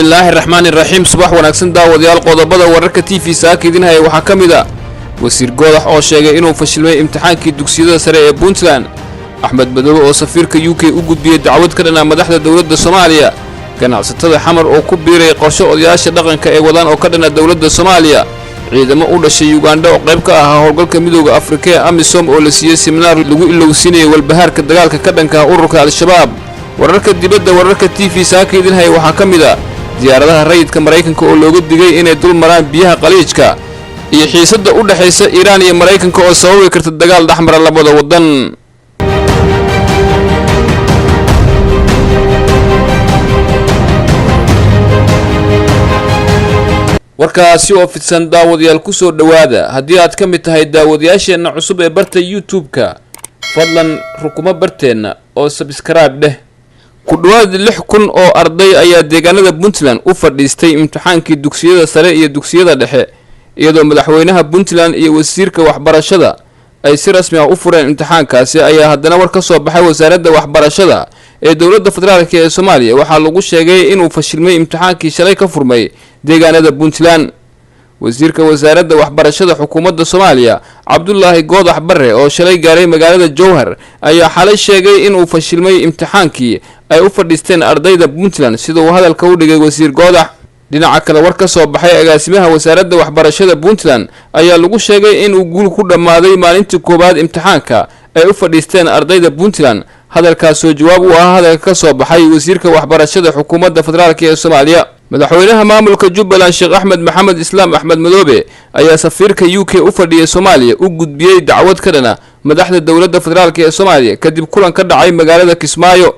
bismillaahi raxmaani raxiim subax wanaagsan daawadayaal qodobada wararka TV saakidin hay waxa kamida wasiir goodax oo sheegay inuu fashilmay imtixaankii dugsiyada sare ee Puntland Axmed Badoobe oo safiirka UK u gudbiyay dacwad ka dhan ah madaxda dawladda Soomaaliya ganacsatada xamar oo ku biiray qorshe odayaasha dhaqanka ee wadaan oo ka dhan ah dawladda Soomaaliya ciidamo u dhashay Uganda oo qayb ka ah howlgalka midowga Afrika ee AMISOM oo la siiyay seminar lagu ilowsinay walbahaarka dagaalka ka dhanka ah ururka Al-Shabaab wararka dibadda wararka TV saakidin hay waxa kamida diyaaradaha rayidka Mareykanka oo looga digay inay dul maraan biyaha qaliijka iyo xiisadda u dhaxaysa Iran iyo Mareykanka oo sababi karta dagaal dhaxmar labada wadan warkaasi oo fidsan daawadayaal ku soo dhawaada haddii aad ka mid tahay daawadayaasheena cusub ee barta YouTube-ka fadlan rukuma barteena oo subscribe dheh ku dhawaad 6,000 oo arday ayaa deegaanada Puntland u fadhiistay imtixaankii dugsiyada sare iyo dugsiyada dhexe iyadoo madaxweynaha Puntland iyo wasiirka waxbarashada ay si rasmi ah u fureen imtixaankaasi ayaa haddana war ka soo baxay wasaaradda waxbarashada ee dawladda federaalka ee Soomaaliya waxaa lagu sheegay inuu fashilmay imtixaankii shalay ka furmay deegaanada Puntland wasiirka wasaaradda waxbarashada xukuumadda Soomaaliya Cabdullaahi Goodax Barre oo shalay gaaray magaalada Jowhar ayaa xalay sheegay inuu fashilmay imtixaankii ay u fadhiisteen ardayda Puntland sida uu hadalka u dhigay wasiir Goodax dhinaca kale war ka soo baxay agaasimaha wasaaradda waxbarashada Puntland ayaa lagu sheegay inuu guul ku dhamaaday maalintii koobaad imtixaanka ay u fadhiisteen ardayda Puntland hadalkaas oo jawaab u ah hadalka ka soo baxay wasiirka waxbarashada xukuumadda federaalka ee Soomaaliya madaxweynaha maamulka Jubbaland Sheekh Axmed Maxamed Islaam Axmed Madoobe ayaa safiirka UK u fadhiyay Soomaaliya u gudbiyay dacwad ka dhan ah madaxda dawladda federaalka ee Soomaaliya kadib kulan ka dhacay magaalada Kismaayo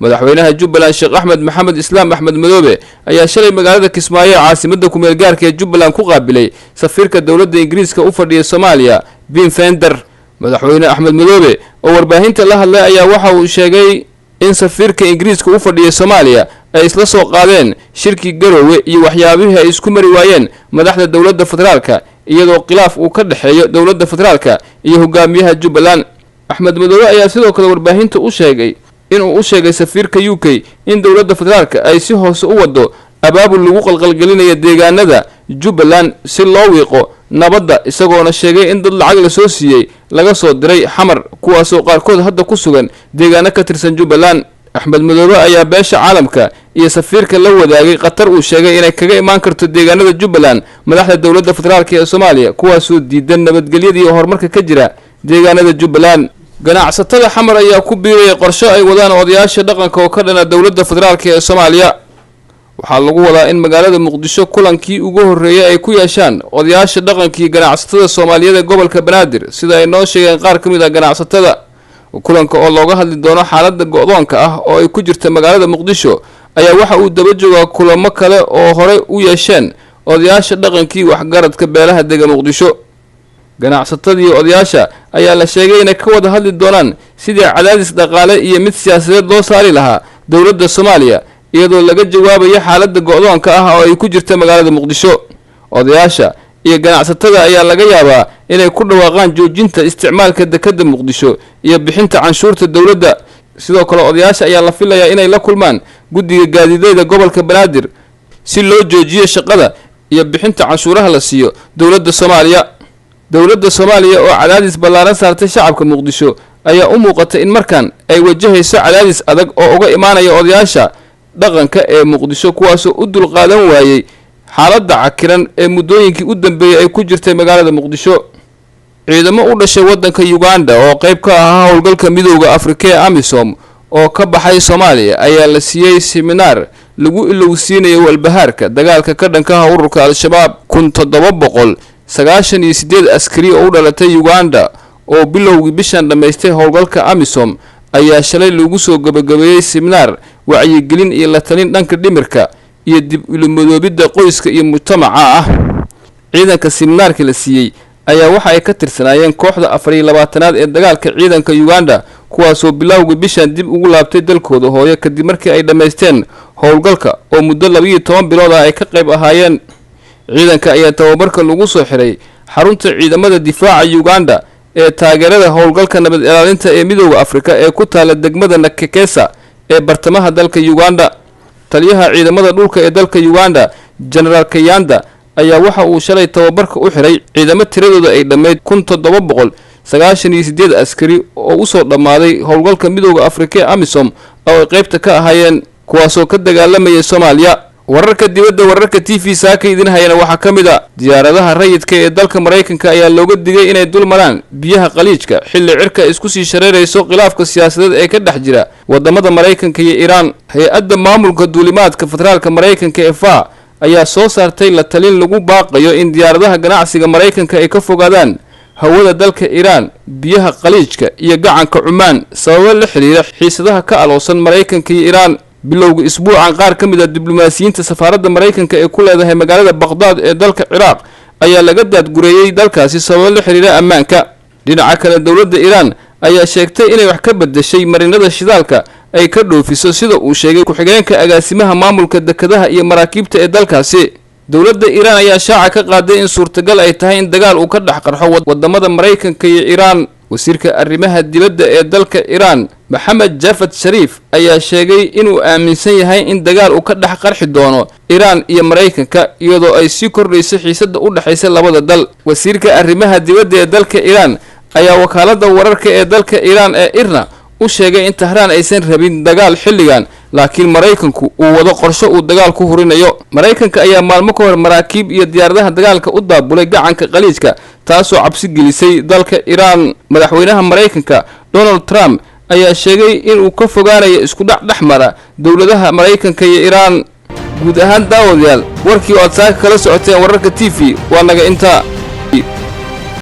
madaxweynaha Jubbaland Sheekh Axmed Maxamed Islaam Axmed Madoobe ayaa shalay magaalada Kismaayo caasimada ku meel gaarka ee Jubbaland ku qaabilay safiirka dawladda Ingiriiska u fadhiyay Soomaaliya Ben Fender madaxweyne Axmed Madoobe oo warbaahinta la hadlay ayaa waxa uu sheegay in safiirka Ingiriiska u fadhiyay Soomaaliya ay isla soo qaadeen shirki Garowe iyo waxyaabihii ay isku mari waayeen madaxda dawladda federaalka iyadoo khilaaf uu ka dhaxeeyo dawladda federaalka iyo hogaamiyaha Jubbaland Axmed Madoobe ayaa sidoo kale warbaahinta u sheegay inuu u sheegay safiirka UK in dawladda federaalka ay si hoos u wado abaabul lagu qalqalgelinayo deegaanada Jubbaland si loo wiiqo nabadda isagoona sheegay in dad lacag la soo siiyay laga soo diray xamar kuwaas oo qaarkood hadda ku sugan deegaano ka tirsan Jubbaland Axmed Madoobe ayaa beesha caalamka iyo safiirka la wadaagay qatar uu sheegay inay kaga imaan karto deegaanada Jubbaland madaxda dawladda federaalka ee Soomaaliya kuwaas oo diidan nabadgelyada iyo horumarka ka jira deegaanada Jubbaland ganacsatada xamar ayaa ku biiray qorshe ay wadaan odayaasha dhaqanka oo ka dhana dawladda federaalka ee Soomaaliya waxaa lagu wadaa in magaalada Muqdisho kulankii ugu horeeyay ay ku yeeshaan odayaasha dhaqankii ganacsatada Soomaaliyeed ee gobolka Banaadir sida ay noo sheegeen qaar ka mid ah ganacsatada kulanka oo looga hadli doono xaaladda go'doonka ah oo ay ku jirta magaalada Muqdisho ayaa waxa uu daba joogaa kulamo kale oo hore u yeesheen odayaasha dhaqankii waxgaradka beelaha deegaanka Muqdisho ganacsatadii odayaasha ayaa la sheegay inay ka wada hadli doonaan sidii cadaadis dhaqaale iyo mid siyaasadeed loo saari lahaa dawladda Soomaaliya iyadoo laga jawaabayo xaaladda go'doonka ah oo ay ku jirta magaalada Muqdisho odayaasha iyo ganacsatada ayaa laga yaabaa inay ku dhawaaqaan joojinta isticmaalka dekedda Muqdisho iyo bixinta canshuurta dawladda sidoo kale odayaasha ayaa la filayaa inay la kulmaan guddiga gaadiidayda gobolka Banaadir si loo joojiyo shaqada iyo bixinta canshuuraha la siiyo dawladda Soomaaliya dawladda Soomaaliya oo cadaadis ballaaran saartay shacabka Muqdisho ayaa u muuqata in markan ay wajahayso cadaadis adag oo uga imaanaya odayaasha dhaqanka ee Muqdisho kuwaas oo u dulqaadan waayay xaaladda cakiran ee muddooyinkii u dambeeyay ay ku jirtay magaalada Muqdisho ciidamo u dhashay wadanka Uganda oo qayb ka ah howlgalka midowga Afrika ee AMISOM oo ka baxay Soomaaliya ayaa la siiyay seminar lagu ilowsiinayo walbahaarka dagaalka ka dhanka ah ururka Al-Shabaab 1798 askari oo u dhalatay Uganda oo bilowgii bishan dhameystay howlgalka AMISOM ayaa shalay lagu soo gabagabeeyay seminar wacyigelin iyo la talin dhanka dhimirka iyo dib u midoobida qoyska iyo mujtamaca ah ciidanka seminarka la siiyay ayaa waxa ay ka tirsanaayeen kooxda 24aad ee dagaalka ciidanka Uganda kuwaas oo bilowgii bishan dib ugu laabtay dalkooda hooyo kadib markii ay dhameysteen howlgalka oo muddo 12 bilood ay ka qayb ahaayeen ciidanka ayaa tababarka lagu soo xiray xarunta ciidamada difaaca Uganda ee taageerada howlgalka nabad ilaalinta ee midowga Afrika ee ku taala degmada Nakekesa ee bartamaha dalka Uganda taliyaha ciidamada dhulka ee dalka Uganda General Kayanda ayaa waxa uu shalay tababarka u xiray ciidamo tiradooda ay dhammeyd 1798 askari oo u soo dhamaaday howlgalka midowga Afrika ee AMISOM oo ay qaybta ka ahaayeen kuwaasoo ka dagaalamaya Soomaaliya. wararka dibadda wararka TV saaka idin hayana waxa kamid ah diyaaradaha rayidka ee dalka Mareykanka ayaa looga digay inay dul maraan biyaha qaliijka xilli cirka isku sii shareerayso khilaafka siyaasadeed ee ka dhex jira wadamada Mareykanka iyo Iran. hay-adda maamulka duulimaadka federaalka Mareykanka ee FAA ayaa soo saartay la talin lagu baaqayo in diyaaradaha ganacsiga Mareykanka ay ka fogaadaan hawada dalka Iran, biyaha qaliijka iyo gacanka Cumaan sababo la xiriira xiisadaha ka aloosan Mareykanka iyo Iran. bilowga isbuucan qaar ka mid ah diblomaasiyiinta safaaradda Mareykanka ee ku leedahay magaalada Baghdad ee dalka Ciraaq ayaa laga daadgureeyay dalkaasi sababo la xiriira ammaanka. dhinaca kale dawladda Iran ayaa sheegtay inay wax ka bedeshay marinada shidaalka ay ka dhoofiso sida uu sheegay ku-xigeenka agaasimaha maamulka dekedaha iyo maraakiibta ee dalkaasi. dawladda Iran ayaa shaaca ka qaaday in suurtagal ay tahay in dagaal uu ka dhex qarxo wadamada Mareykanka iyo Iran. wasiirka arrimaha dibadda ee dalka Iran Mohammad Javad Zarif ayaa sheegay inuu aaminsan yahay in dagaal uu ka dhex qarxi doono Iran iyo Mareykanka iyadoo ay sii kordhayso xiisadda u dhaxaysa labada dal. wasiirka arrimaha dibadda ee dalka Iran ayaa wakaaladda wararka ee dalka Iran ee IRNA u sheegay in Tehran aysan rabin dagaal xilligan laakiin Mareykanku uu wado qorshe uu dagaal ku hurinayo. Mareykanka ayaa maalmo ka hor maraakiib iyo diyaaradaha dagaalka u daabulay gacanka qaliijka taasoo cabsi gelisay dalka Iran. madaxweynaha Mareykanka Donald Trump ayaa sheegay in uu ka fogaanayo isku dhaxmara dawladaha Mareykanka iyo Iran. guud ahaan daawadayaal warkii oo aad saaka kala socoteen wararka TV waa naga inta